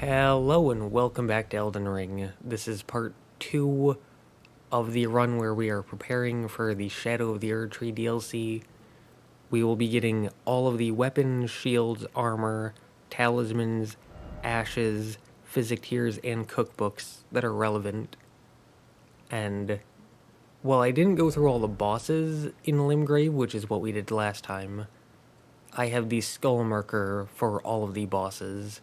Hello and welcome back to Elden Ring. This is part 2 of the run where we are preparing for the Shadow of the Erdtree DLC. We will be getting all of the weapons, shields, armor, talismans, ashes, physic tiers, and cookbooks that are relevant. And while I didn't go through all the bosses in Limgrave, which is what we did last time, I have the skull marker for all of the bosses.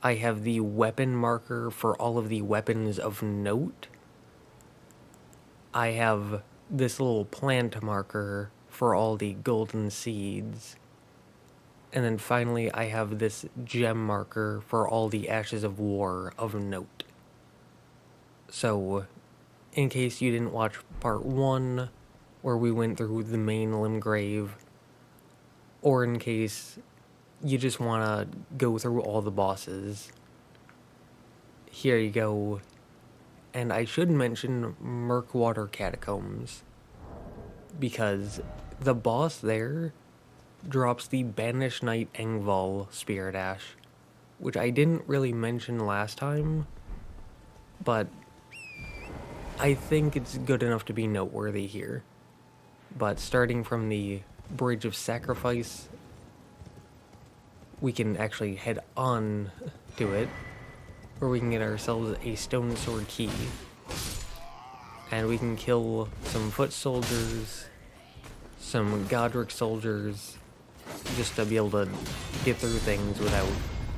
I have the weapon marker for all of the weapons of note. I have this little plant marker for all the golden seeds. And then finally, I have this gem marker for all the ashes of war of note. So, in case you didn't watch part 1, where we went through the main Limgrave, or in case you just want to go through all the bosses, here you go. And I should mention Murkwater Catacombs, because the boss there drops the Banished Knight Engvall Spirit Ash, which I didn't really mention last time, but I think it's good enough to be noteworthy here. But starting from the Bridge of Sacrifice, we can actually head on to it, where we can get ourselves a stone sword key. And we can kill some foot soldiers, some Godric soldiers, just to be able to get through things without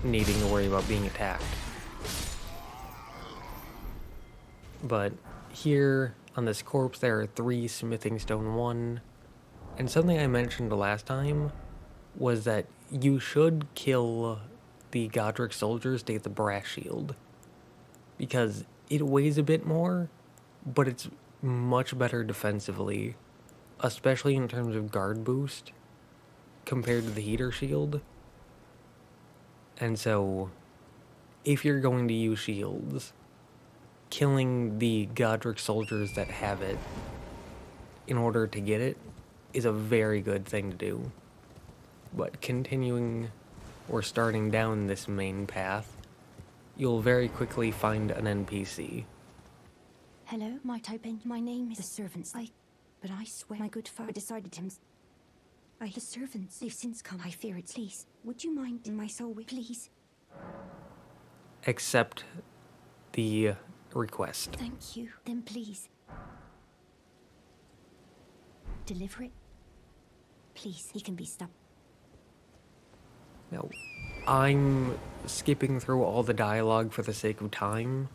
needing to worry about being attacked. But here on this corpse there are 3 smithing stone 1, and something I mentioned last time was that you should kill the Godric soldiers to get the brass shield, because it weighs a bit more, but it's much better defensively, especially in terms of guard boost compared to the heater shield. And so, if you're going to use shields, killing the Godric soldiers that have it in order to get it is a very good thing to do. But continuing or starting down this main path, you'll very quickly find an NPC. Hello, my Topin. My name is the servants. But I swear my good father decided him. The servants, they've since come. I fear it's please. Would you mind in my soul, please? Accept the request. Thank you. Then please. Deliver it. Please, he can be stopped. Now, I'm skipping through all the dialogue for the sake of time,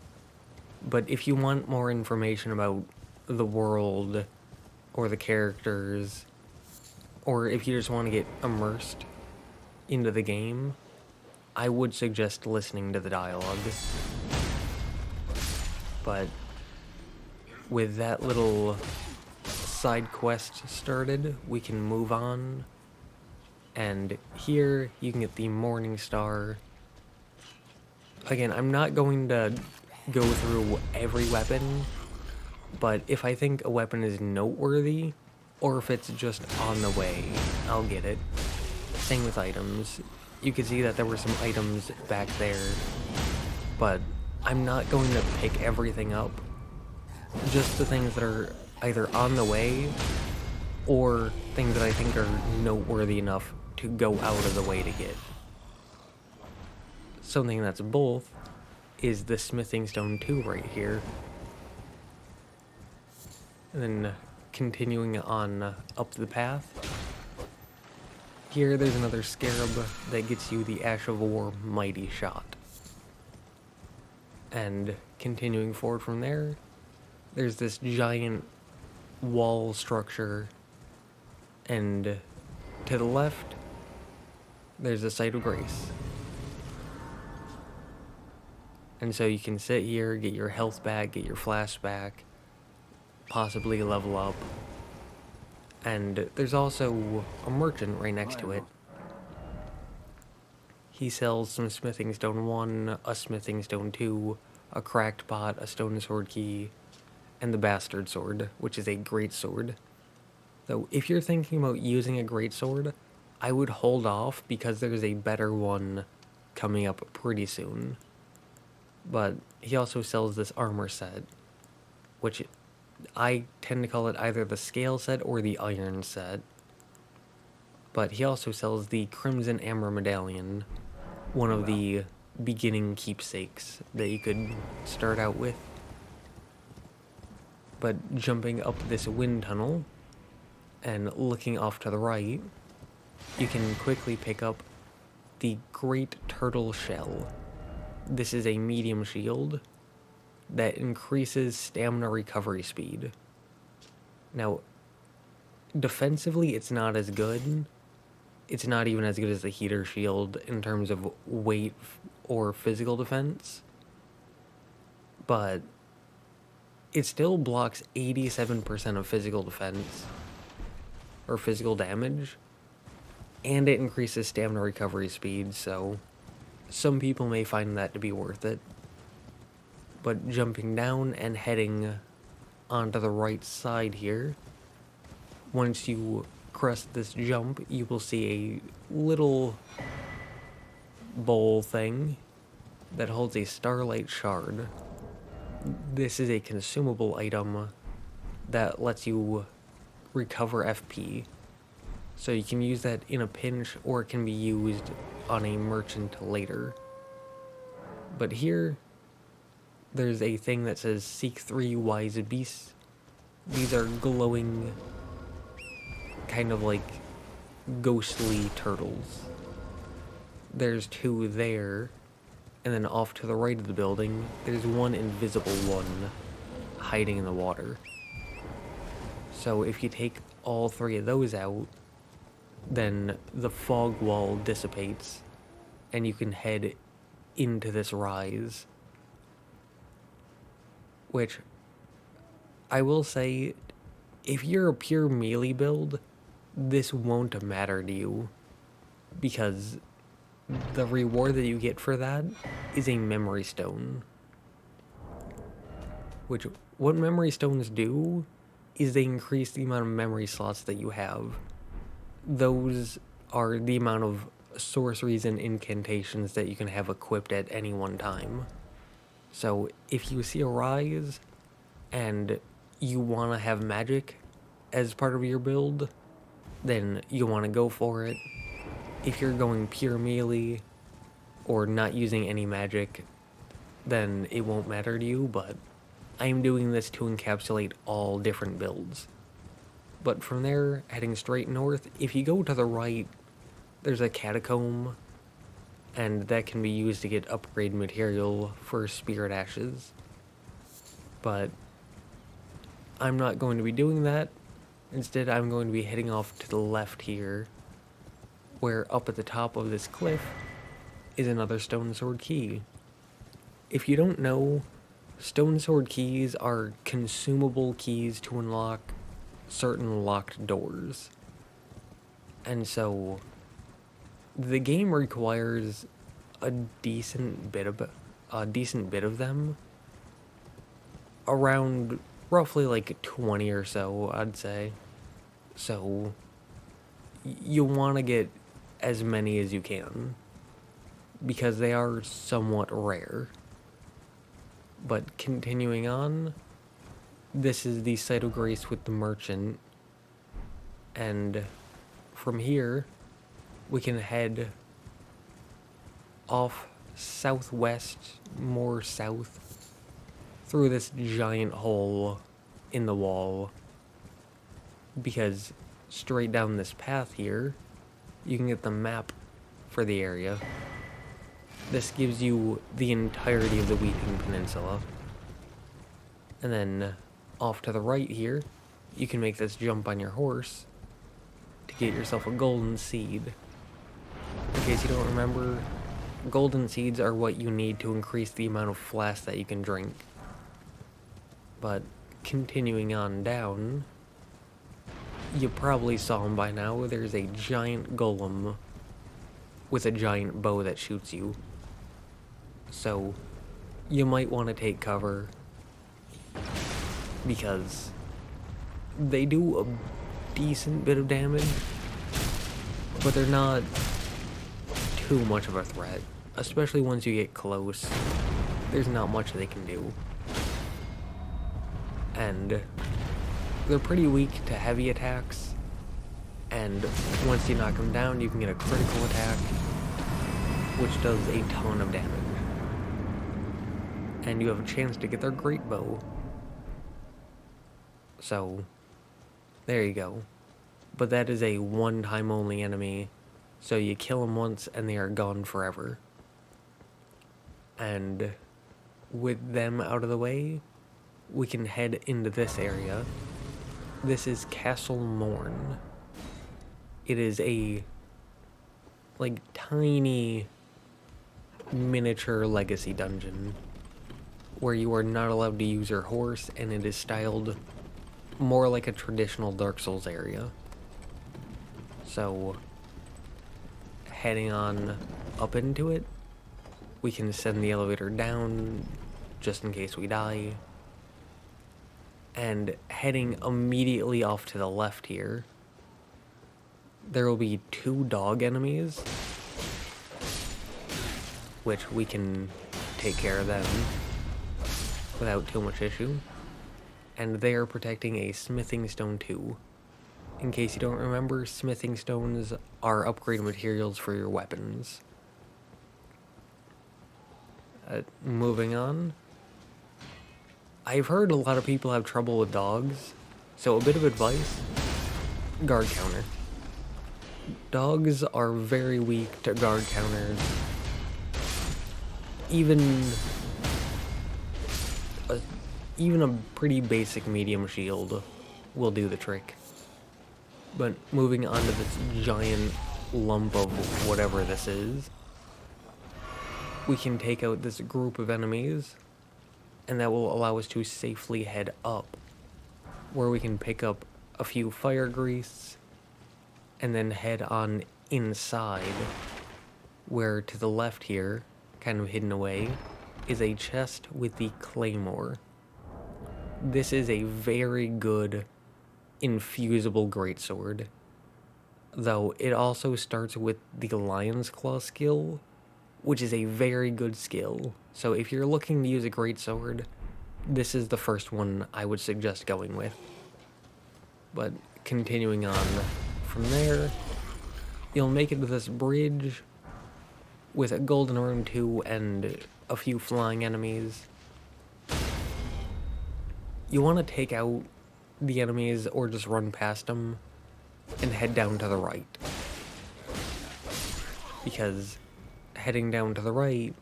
but if you want more information about the world or the characters, or if you just want to get immersed into the game, I would suggest listening to the dialogue. But with that little side quest started, we can move on. And here you can get the Morning Star. Again, I'm not going to go through every weapon, but if I think a weapon is noteworthy, or if it's just on the way, I'll get it. Same with items. You can see that there were some items back there, but I'm not going to pick everything up. Just the things that are either on the way, or things that I think are noteworthy enough to go out of the way to get. Something that's both is the smithing stone 2 right here. And then continuing on up the path, here there's another scarab that gets you the Ash of War Mighty Shot. And continuing forward from there, there's this giant wall structure, and to the left, there's a Site of Grace. And so you can sit here, get your health back, get your flash back, possibly level up. And there's also a merchant right next to it. He sells some smithing stone 1, a smithing stone 2, a cracked pot, a stone sword key, and the bastard sword, which is a great sword. So if you're thinking about using a great sword, I would hold off because there's a better one coming up pretty soon. But he also sells this armor set, which I tend to call it either the scale set or the iron set. But he also sells the Crimson Amber Medallion, one of the beginning keepsakes that you could start out with. But jumping up this wind tunnel and looking off to the right, you can quickly pick up the Great Turtle Shell. This is a medium shield that increases stamina recovery speed. Now, defensively, it's not as good. It's not even as good as the heater shield in terms of weight or physical defense. But it still blocks 87% of physical defense, or physical damage, and it increases stamina recovery speed, so some people may find that to be worth it. But jumping down and heading onto the right side here, once you crest this jump, you will see a little bowl thing that holds a starlight shard. This is a consumable item that lets you recover FP. So you can use that in a pinch, or it can be used on a merchant later. But here, there's a thing that says Seek 3 Wise Beasts. These are glowing, kind of like ghostly turtles. There's 2 there, and then off to the right of the building, there's one invisible one hiding in the water. So if you take all 3 of those out, then the fog wall dissipates, and you can head into this rise. Which, I will say, if you're a pure melee build, this won't matter to you, because the reward that you get for that is a memory stone. Which, what memory stones do is they increase the amount of memory slots that you have. Those are the amount of sorceries and incantations that you can have equipped at any one time. So if you see a rise and you want to have magic as part of your build, then you want to go for it. If you're going pure melee or not using any magic, then it won't matter to you, but I'm doing this to encapsulate all different builds. But from there, heading straight north, if you go to the right, there's a catacomb, and that can be used to get upgrade material for spirit ashes. But I'm not going to be doing that. Instead, I'm going to be heading off to the left here, where up at the top of this cliff is another stone sword key. If you don't know, stone sword keys are consumable keys to unlock certain locked doors. And so the game requires a decent bit of them, around roughly like 20 or so, I'd say. So you want to get as many as you can, because they are somewhat rare. But continuing on, this is the Site of Grace with the merchant, and from here we can head off southwest, more south, through this giant hole in the wall, because straight down this path here you can get the map for the area. This gives you the entirety of the Weeping Peninsula. And then off to the right here, you can make this jump on your horse to get yourself a golden seed. In case you don't remember, golden seeds are what you need to increase the amount of flask that you can drink. But continuing on down, you probably saw him by now. There's a giant golem with a giant bow that shoots you. So you might want to take cover, because they do a decent bit of damage, but they're not too much of a threat, especially once you get close. there's not much they can do. And they're pretty weak to heavy attacks, and once you knock them down, you can get a critical attack, which does a ton of damage. And you have a chance to get their great bow. So, there you go. But that is a one-time only enemy, so you kill them once and they are gone forever. And with them out of the way, we can head into this area. This is Castle Morn. It is a, like, tiny miniature legacy dungeon where you are not allowed to use your horse, and it is styled more like a traditional Dark Souls area. So, heading on up into it, we can send the elevator down just in case we die. And heading immediately off to the left here, there will be 2 dog enemies, which we can take care of them without too much issue. And they are protecting a smithing stone too. In case you don't remember, smithing stones are upgrade materials for your weapons. Moving on. I've heard a lot of people have trouble with dogs, so a bit of advice: guard counter. Dogs are very weak to guard counters. Even a pretty basic medium shield will do the trick. But moving on to this giant lump of whatever this is, we can take out this group of enemies, and that will allow us to safely head up, where we can pick up a few fire grease, and then head on inside, where to the left here, kind of hidden away, is a chest with the claymore. This is a very good infusible greatsword, though it also starts with the Lion's Claw skill, which is a very good skill. So if you're looking to use a greatsword, this is the first one I would suggest going with. But continuing on from there, you'll make it to this bridge with a golden rune 2 and a few flying enemies. You want to take out the enemies or just run past them and head down to the right, because heading down to the right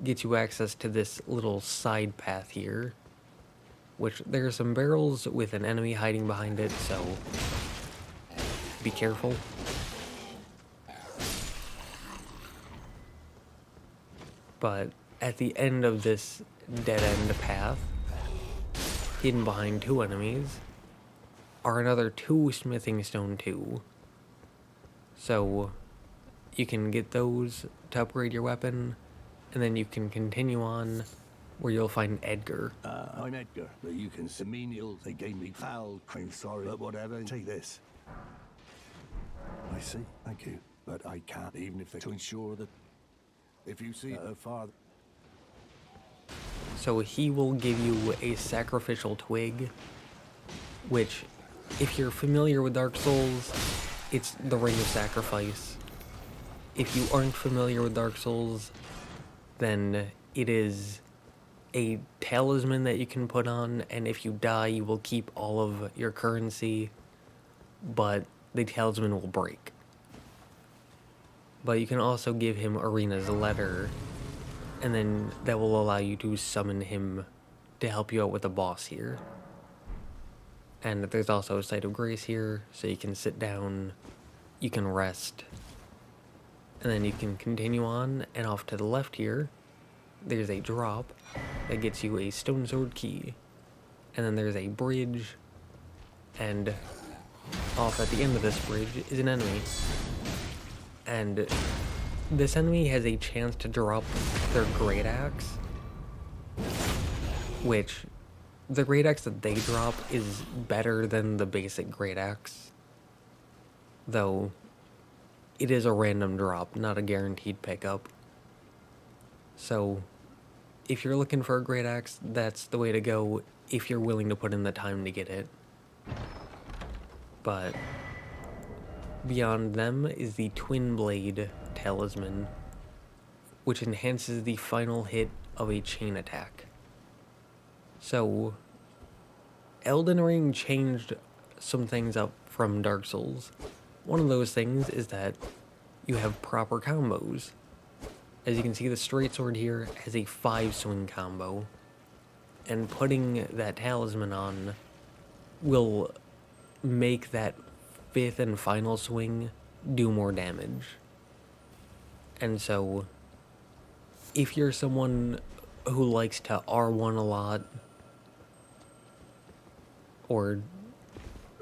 gets you access to this little side path here, which there are some barrels with an enemy hiding behind it, so be careful. But at the end of this dead-end path, hidden behind 2 enemies, are another 2 smithing stone 2. So you can get those to upgrade your weapon, and then you can continue on where you'll find Edgar. I'm Edgar, but you can send menial. They gave me foul cream, sorry, but whatever. Take this. I see, thank you. But I can't, even if they to ensure that if you see her father. So he will give you a sacrificial twig, which, if you're familiar with Dark Souls, it's the Ring of Sacrifice. If you aren't familiar with Dark Souls, then it is a talisman that you can put on, and if you die, you will keep all of your currency, but the talisman will break. But you can also give him Arena's Letter, and then that will allow you to summon him to help you out with the boss here. And there's also a Site of Grace here, so you can sit down, you can rest, and then you can continue on, and off to the left here, there's a drop that gets you a stone sword key. And then there's a bridge, and off at the end of this bridge is an enemy. And this enemy has a chance to drop their great axe, which the great axe that they drop is better than the basic great axe, though it is a random drop, not a guaranteed pickup. So if you're looking for a great axe, that's the way to go if you're willing to put in the time to get it. But beyond them is the Twin Blade Talisman, which enhances the final hit of a chain attack. So, Elden Ring changed some things up from Dark Souls. One of those things is that you have proper combos. As you can see, the straight sword here has a 5-swing combo, and putting that talisman on will make that 5th and final swing do more damage. And so, if you're someone who likes to R1 a lot, or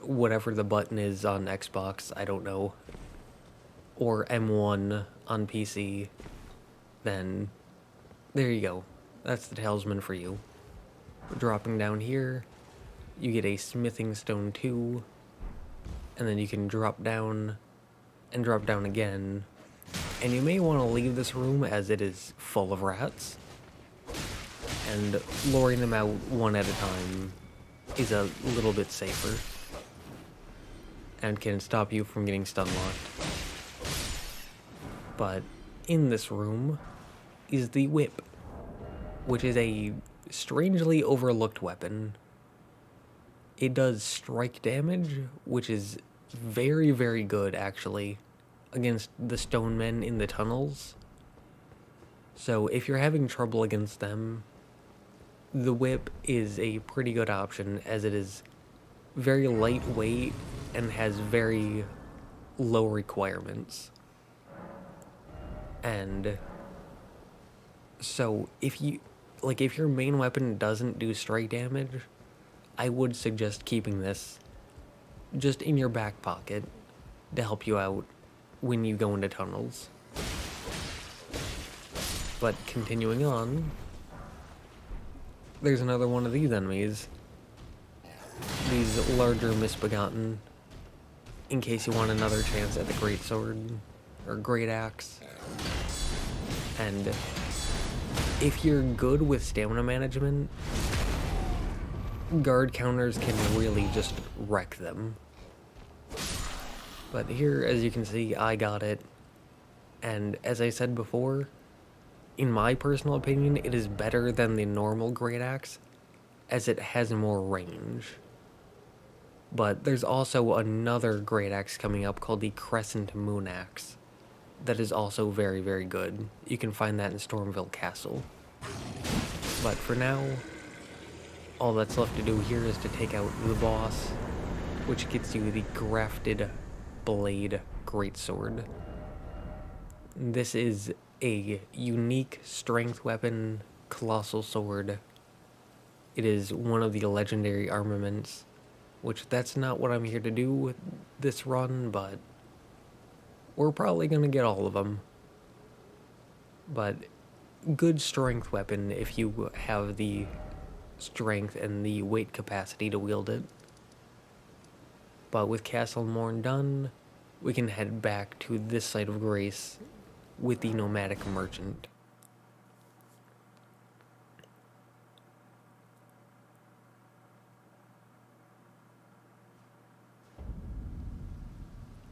whatever the button is on Xbox, I don't know, or M1 on PC, then there you go. That's the talisman for you. Dropping down here, you get a smithing stone 2, and then you can drop down and drop down again. And you may want to leave this room as it is full of rats, and luring them out one at a time is a little bit safer and can stop you from getting stun locked. But in this room is the whip, which is a strangely overlooked weapon. It does strike damage, which is very, very good, actually, against the stone men in the tunnels. So if you're having trouble against them, the whip is a pretty good option, as it is very lightweight and has very low requirements. And so if your main weapon doesn't do strike damage, I would suggest keeping this just in your back pocket to help you out when you go into tunnels. But continuing on, there's another one of these enemies. These larger misbegotten, in case you want another chance at the great sword or great axe. And if you're good with stamina management, guard counters can really just wreck them. But here, as you can see, I got it. And as I said before, in my personal opinion, it is better than the normal great axe, as it has more range. But there's also another great axe coming up called the Crescent Moon Axe that is also very, very good. You can find that in Stormville Castle. But for now, all that's left to do here is to take out the boss, which gets you the Grafted Blade Greatsword. This is a unique strength weapon colossal sword. It is one of the legendary armaments, which that's not what I'm here to do with this run, but we're probably going to get all of them. But good strength weapon if you have the strength and the weight capacity to wield it. But with Castle Morn done, we can head back to this site of grace with the Nomadic Merchant.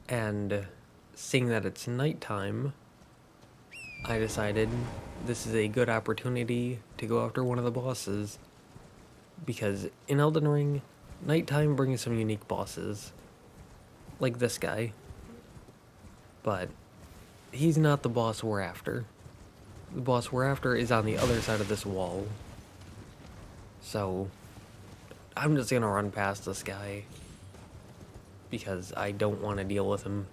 And seeing that it's nighttime, I decided this is a good opportunity to go after one of the bosses. Because in Elden Ring, nighttime brings some unique bosses, like this guy. But he's not the boss we're after. The boss we're after is on the other side of this wall. So I'm just gonna run past this guy because I don't want to deal with him.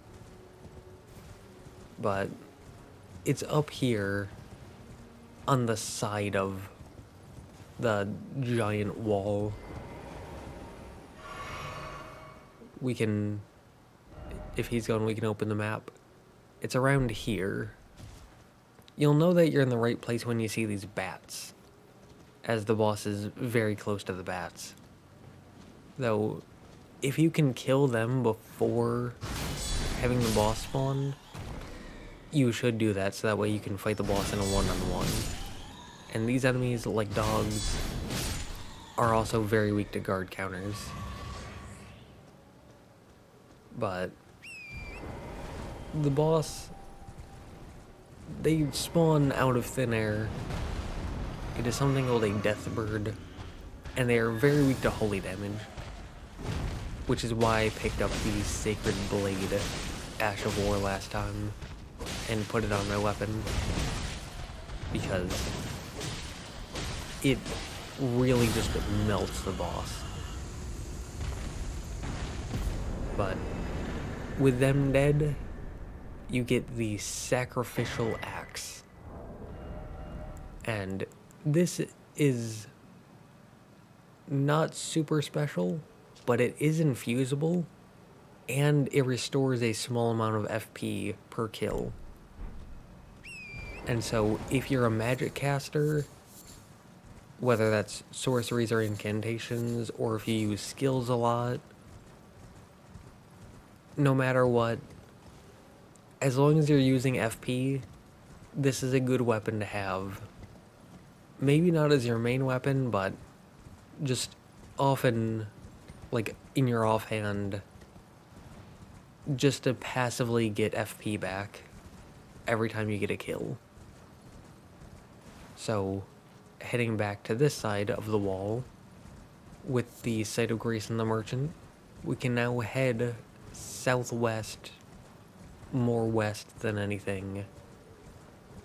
But it's up here on the side of the giant wall. We can, if he's gone, we can open the map. It's around here. You'll know that you're in the right place when you see these bats, as the boss is very close to the bats. Though, if you can kill them before having the boss spawn, you should do that, so that way you can fight the boss in a one-on-one. And these enemies, like dogs, are also very weak to guard counters. But the boss, they spawn out of thin air. It is something called a death bird, and they are very weak to holy damage, which is why I picked up the Sacred Blade Ash of War last time and put it on my weapon, because it really just melts the boss. But with them dead, you get the Sacrificial Axe. And this is not super special, but it is infusible, and it restores a small amount of FP per kill. And so if you're a magic caster, whether that's sorceries or incantations, or if you use skills a lot, no matter what, as long as you're using FP, this is a good weapon to have. Maybe not as your main weapon, but just often, like, in your offhand, just to passively get FP back every time you get a kill. So, heading back to this side of the wall, with the Site of Grace and the Merchant, we can now head southwest, more west than anything.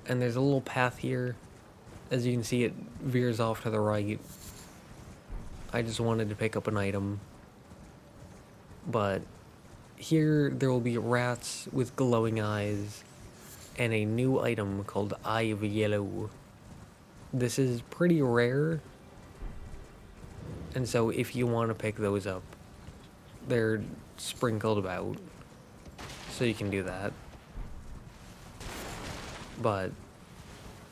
And there's a little path here. As you can see, it veers off to the right. I just wanted to pick up an item. But here there will be rats with glowing eyes and a new item called Eye of Yellow. This is pretty rare, and so if you want to pick those up, they're sprinkled about, so you can do that. But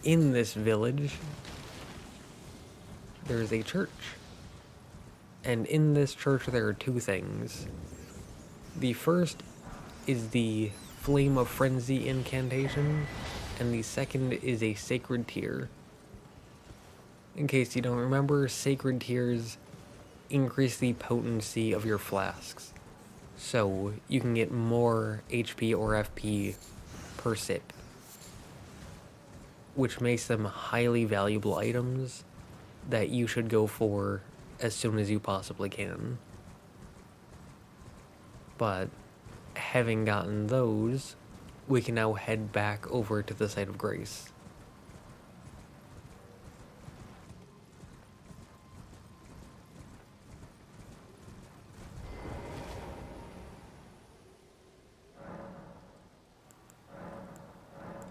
in this village, there's a church. And in this church there are two things. The first is the Flame of Frenzy incantation, and the second is a Sacred Tear. In case you don't remember, Sacred Tears increase the potency of your flasks, so you can get more HP or FP per sip, which makes them highly valuable items that you should go for as soon as you possibly can. But having gotten those, we can now head back over to the Site of Grace.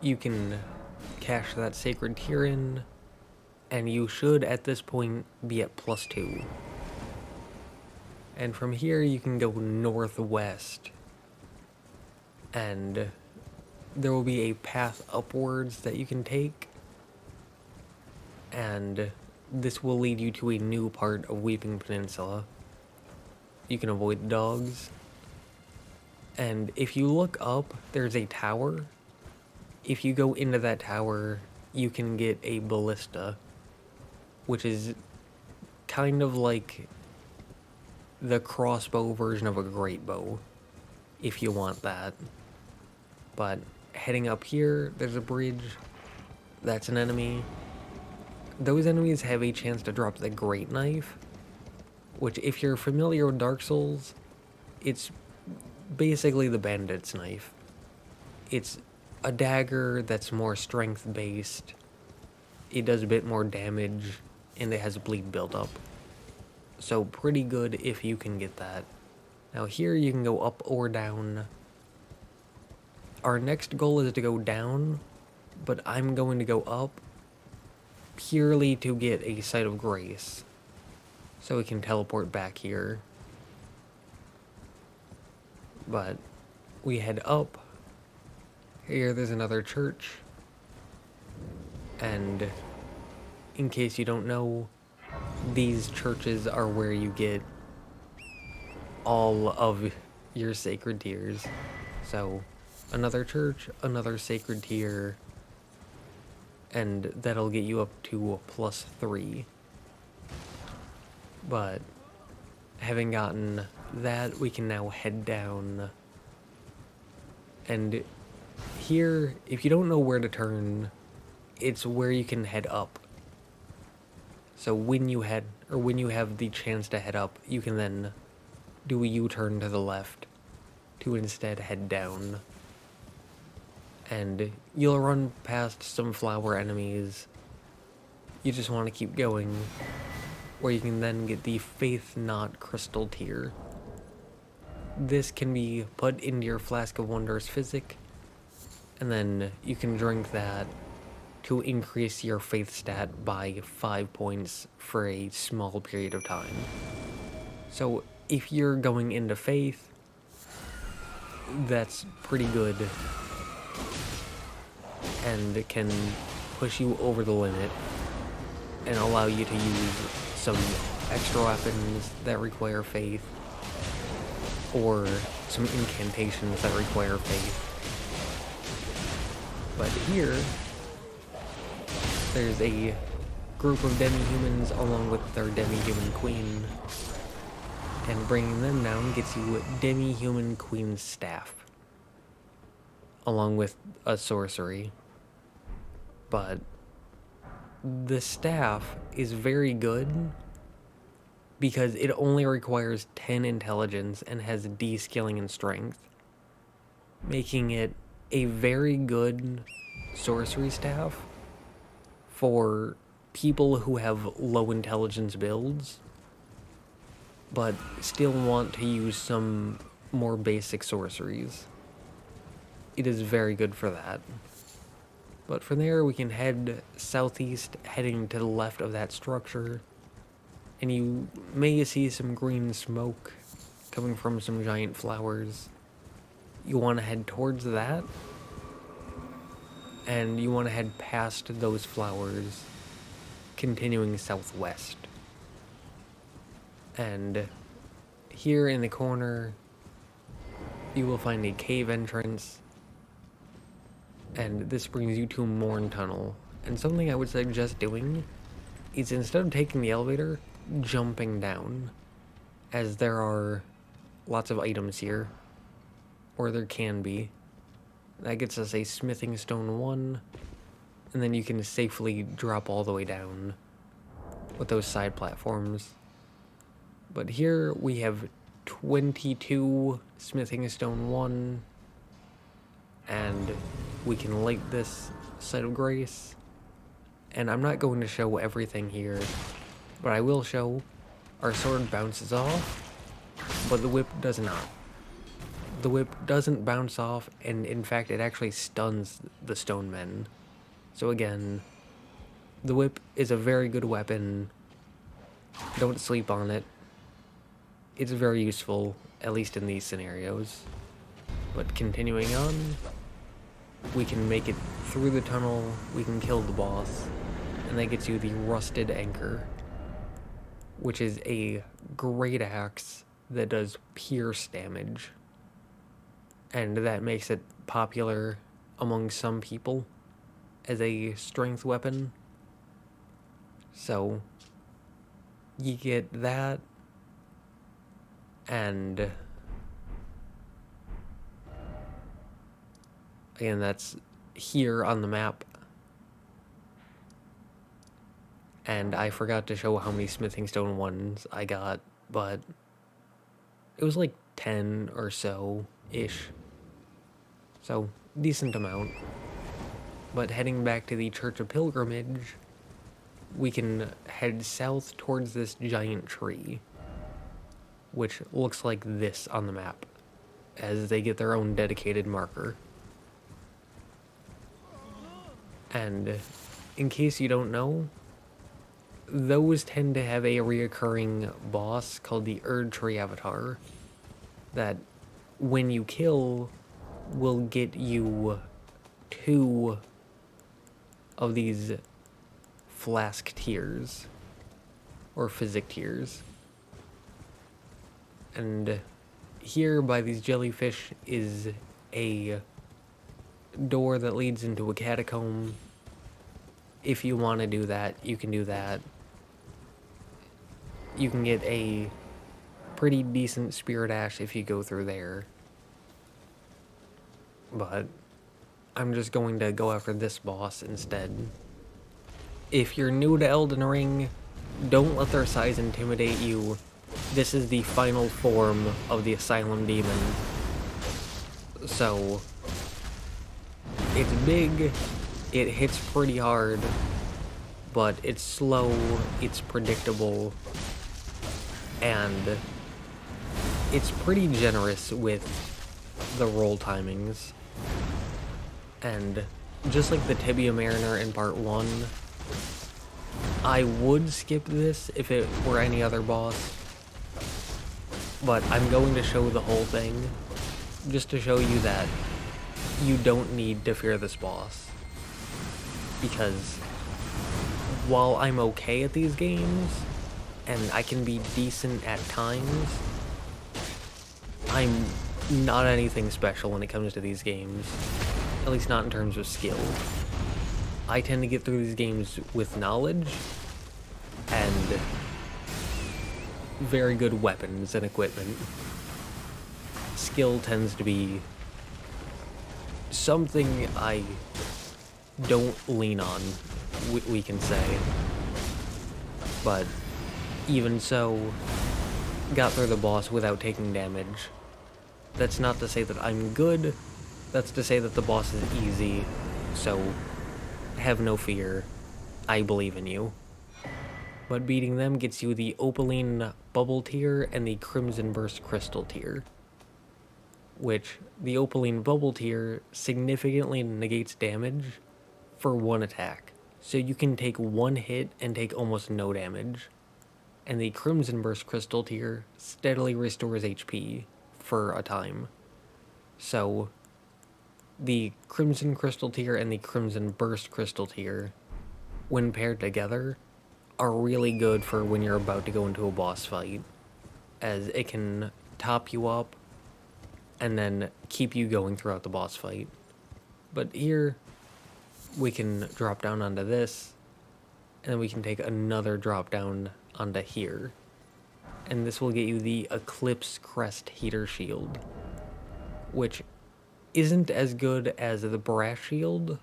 You can cash that Sacred Tear in, and you should at this point be at +2. And from here you can go northwest, and there will be a path upwards that you can take, and this will lead you to a new part of Weeping Peninsula. You can avoid dogs, and if you look up, there's a tower. If you go into that tower, you can get a ballista, which is kind of like the crossbow version of a great bow, if you want that. But heading up here, there's a bridge. That's an enemy. Those enemies have a chance to drop the Great Knife, which, if you're familiar with Dark Souls, it's basically the bandit's knife. It's a dagger that's more strength-based. It does a bit more damage, and it has bleed buildup. So pretty good if you can get that. Now here you can go up or down. Our next goal is to go down, but I'm going to go up purely to get a Site of Grace, so we can teleport back here. But we head up. Here there's another church, and in case you don't know, these churches are where you get all of your Sacred Tears. So another church, another Sacred Tear, and that'll get you up to +3. But having gotten that, we can now head down. And here, if you don't know where to turn, it's where you can head up. So when you have the chance to head up, you can then do a U-turn to the left to instead head down. And you'll run past some flower enemies. You just want to keep going, where you can then get the Faith Knot Crystal Tear. This can be put into your Flask of Wonders Physic, and then you can drink that to increase your Faith stat by 5 points for a small period of time. So if you're going into Faith, that's pretty good, and it can push you over the limit and allow you to use some extra weapons that require Faith, or some incantations that require Faith. But here, there's a group of demi-humans along with their demi-human queen, and bringing them down gets you demi-human queen's staff, along with a sorcery. But the staff is very good because it only requires 10 intelligence and has D-scaling and strength, making it a very good sorcery staff for people who have low intelligence builds, but still want to use some more basic sorceries. It is very good for that. But from there, we can head southeast, heading to the left of that structure, and you may see some green smoke coming from some giant flowers. You want to head towards that, and you want to head past those flowers, continuing southwest. And here in the corner, you will find a cave entrance, and this brings you to Morn Tunnel. And something I would suggest doing is, instead of taking the elevator, jumping down, as there are lots of items here, or there can be. That gets us a smithing stone 1, and then you can safely drop all the way down with those side platforms. But here we have 22 smithing stone 1, and we can light this site of grace. And I'm not going to show everything here, but I will show our sword bounces off, but the whip does not. The whip doesn't bounce off, and in fact it actually stuns the stone men. So again, the whip is a very good weapon. Don't sleep on it. It's very useful, at least in these scenarios. But continuing on, we can make it through the tunnel, we can kill the boss, and that gets you the Rusted Anchor, which is a great axe that does pierce damage. And that makes it popular among some people as a strength weapon. So you get that, and again, that's here on the map. And I forgot to show how many smithing stone 1s I got, but it was like 10 or so-ish. So, decent amount. But heading back to the Church of Pilgrimage, we can head south towards this giant tree, which looks like this on the map, as they get their own dedicated marker. And in case you don't know, those tend to have a reoccurring boss called the Erdtree avatar that, when you kill, will get you 2 of these flask tears, or physic tears. And here by these jellyfish is a door that leads into a catacomb, if you want to do that, you can do that. You can get a pretty decent Spirit Ash if you go through there. But I'm just going to go after this boss instead. If you're new to Elden Ring, don't let their size intimidate you. This is the final form of the Asylum Demon. So, it's big, it hits pretty hard, but it's slow, it's predictable, and it's pretty generous with the roll timings. And just like the Tibia Mariner in part 1, I would skip this if it were any other boss, but I'm going to show the whole thing, just to show you that you don't need to fear this boss. Because while I'm okay at these games, and I can be decent at times, I'm not anything special when it comes to these games. At least not in terms of skill. I tend to get through these games with knowledge and very good weapons and equipment. Skill tends to be something I don't lean on, we can say. But even so, got through the boss without taking damage. That's not to say that I'm good, that's to say that the boss is easy, so have no fear. I believe in you. But beating them gets you the Opaline Bubble tier and the Crimson Burst Crystal tier. Which, the Opaline Bubble tier significantly negates damage for one attack. So you can take one hit and take almost no damage. And the Crimson Burst Crystal tier steadily restores HP for a time. So, the Crimson Crystal tier and the Crimson Burst Crystal tier, when paired together, are really good for when you're about to go into a boss fight, as it can top you up and then keep you going throughout the boss fight. But here, we can drop down onto this, and then we can take another drop down onto here. And this will get you the Eclipse Crest Heater Shield, which isn't as good as the Brass Shield,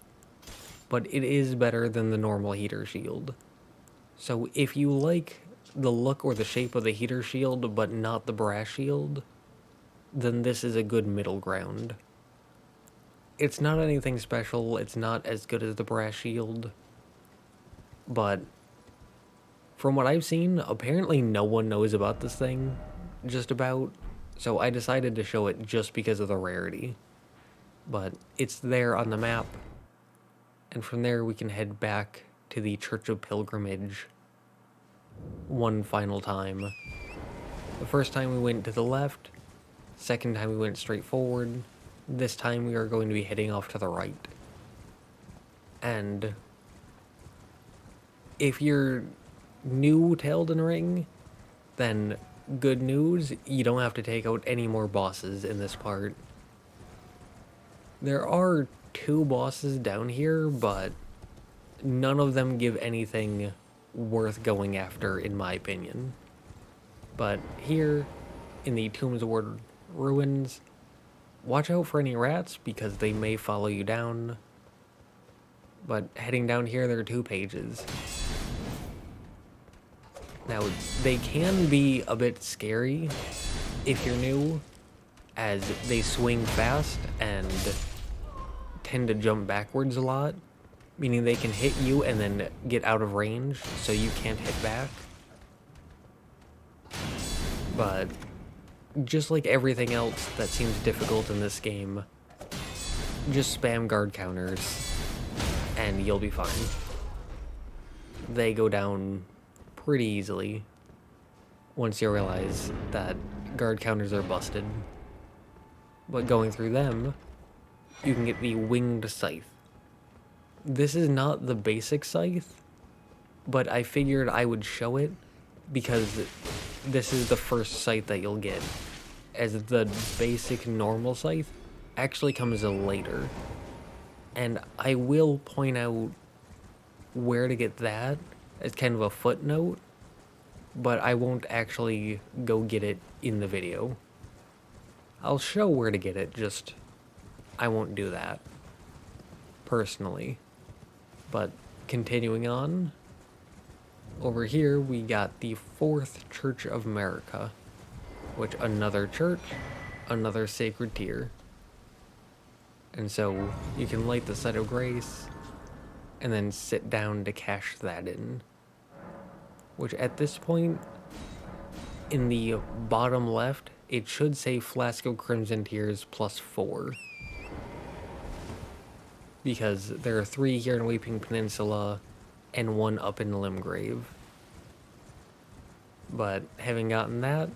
but it is better than the normal Heater Shield. So if you like the look or the shape of the Heater Shield, but not the Brass Shield, then this is a good middle ground. It's not anything special, it's not as good as the Brass Shield, but from what I've seen, apparently no one knows about this thing, just about, so I decided to show it just because of the rarity. But it's there on the map, and from there we can head back to the Church of Pilgrimage one final time. The first time we went to the left, second time we went straight forward, this time we are going to be heading off to the right. And if you're new to Elden Ring, then good news, you don't have to take out any more bosses in this part. There are 2 bosses down here, but none of them give anything worth going after, in my opinion. But here, in the Tombs Ward Ruins, watch out for any rats, because they may follow you down. But heading down here, there are 2 pages. Now, they can be a bit scary if you're new, as they swing fast and tend to jump backwards a lot, meaning they can hit you and then get out of range, so you can't hit back. But just like everything else that seems difficult in this game, just spam guard counters and you'll be fine. They go down pretty easily once you realize that guard counters are busted. But going through them, you can get the Winged Scythe. This is not the basic scythe, but I figured I would show it because this is the first scythe that you'll get, as the basic normal scythe actually comes later. And I will point out where to get that as kind of a footnote, but I won't actually go get it in the video. I'll show where to get it, just I won't do that personally. But continuing on, over here we got the Fourth Church of America, which another church, another sacred tier. And so you can light the site of grace and then sit down to cash that in. Which at this point, in the bottom left, it should say Flask of Crimson Tears +4. Because there are 3 here in Weeping Peninsula and 1 up in Limgrave. But having gotten that,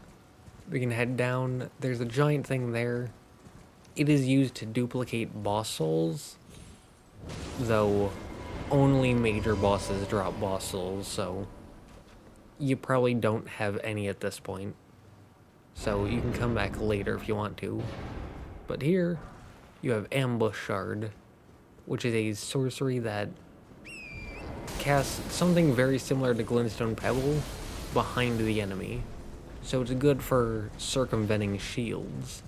we can head down. There's a giant thing there. It is used to duplicate boss souls, though only major bosses drop boss souls, so you probably don't have any at this point. So you can come back later if you want to. But here, you have Ambush Shard, which is a sorcery that casts something very similar to Glintstone Pebble behind the enemy. So it's good for circumventing shields.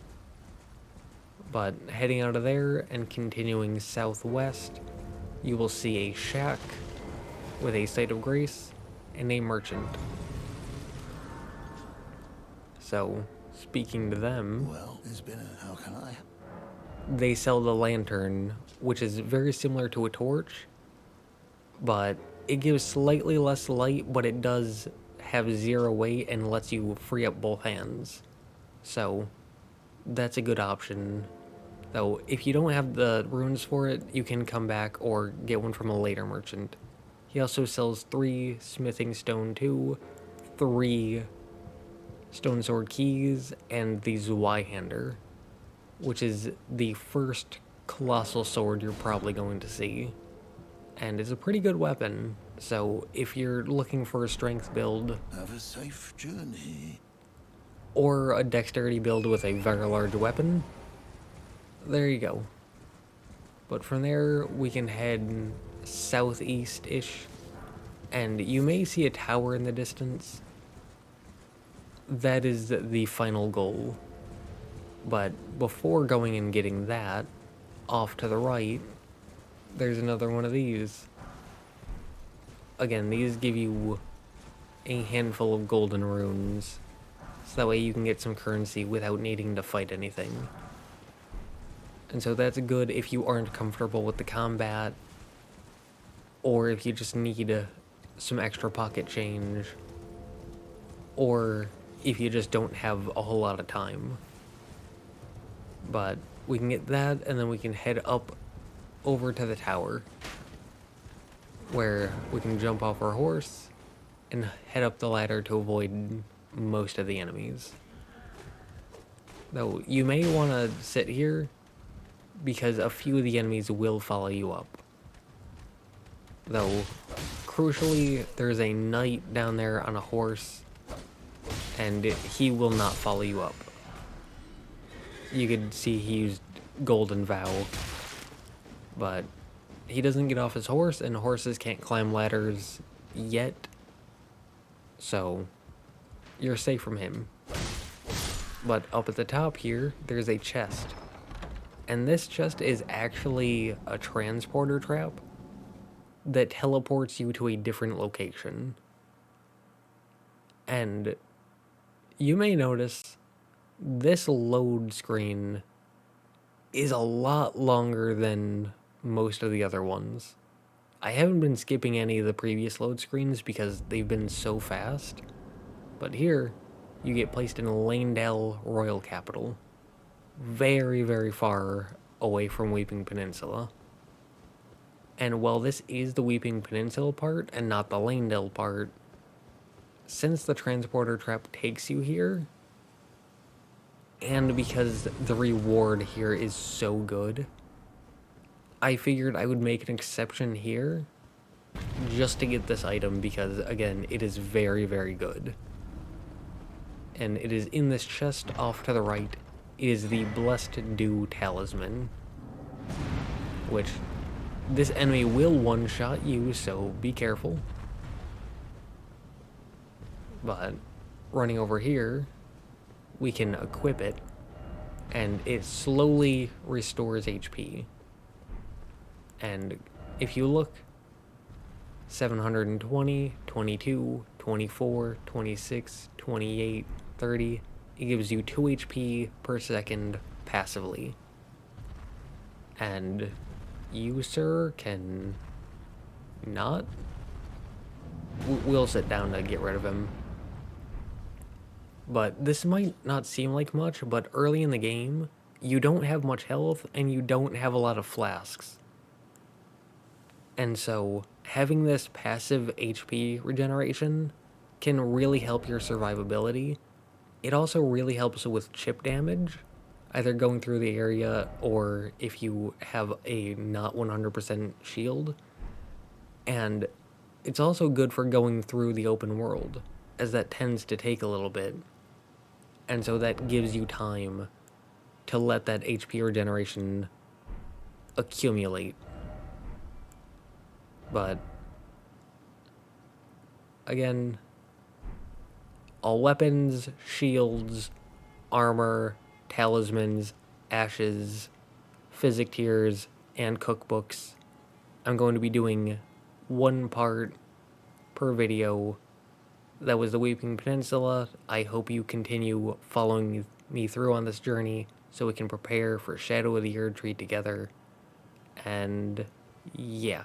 But heading out of there and continuing southwest, you will see a shack with a site of grace and a merchant. So, speaking to them, Well, there's been a... How can I? they sell the lantern, which is very similar to a torch, but it gives slightly less light, but it does have 0 weight and lets you free up both hands. So, that's a good option. Though, if you don't have the runes for it, you can come back or get one from a later merchant. He also sells 3 smithing stone 2, 3 stone sword keys, and the Zweihander, which is the first colossal sword you're probably going to see. And it's a pretty good weapon, so if you're looking for a strength build, Have a safe journey. or a dexterity build with a very large weapon, there you go. But from there, we can head southeast-ish, and you may see a tower in the distance. That is the final goal. But before going and getting that, off to the right, there's another one of these. Again, these give you a handful of golden runes, so that way you can get some currency without needing to fight anything. And so that's good if you aren't comfortable with the combat, or if you just need some extra pocket change, or if you just don't have a whole lot of time. But we can get that, and then we can head up over to the tower, where we can jump off our horse and head up the ladder to avoid most of the enemies. Though you may want to sit here, because a few of the enemies will follow you up. Though, crucially, there's a knight down there on a horse, and he will not follow you up. You could see he used Golden Vow, but he doesn't get off his horse, and horses can't climb ladders yet, so you're safe from him. But up at the top here, there's a chest. And this chest is actually a transporter trap that teleports you to a different location. And you may notice this load screen is a lot longer than most of the other ones. I haven't been skipping any of the previous load screens because they've been so fast. But here, you get placed in Lanedale Royal Capital. Very, very far away from Weeping Peninsula. And while this is the Weeping Peninsula part and not the Lanedale part, since the transporter trap takes you here, and because the reward here is so good, I figured I would make an exception here just to get this item because, again, it is very, very good. And it is in this chest off to the right. It is the Blessed Dew Talisman, which this enemy will one-shot you, so be careful. But running over here, we can equip it, and it slowly restores HP. And if you look, 720, 22, 24, 26, 28, 30, it gives you 2 HP per second passively. And you, sir, can not. We'll sit down to get rid of him. But this might not seem like much, but early in the game, you don't have much health and you don't have a lot of flasks. And so, having this passive HP regeneration can really help your survivability. It also really helps with chip damage, either going through the area or if you have a not 100% shield. And it's also good for going through the open world, as that tends to take a little bit. And so that gives you time to let that HP regeneration accumulate. But again, all weapons, shields, armor, talismans, ashes, physic tiers, and cookbooks. I'm going to be doing 1 part per video. That was the Weeping Peninsula. I hope you continue following me through on this journey so we can prepare for Shadow of the Erdtree together. And yeah.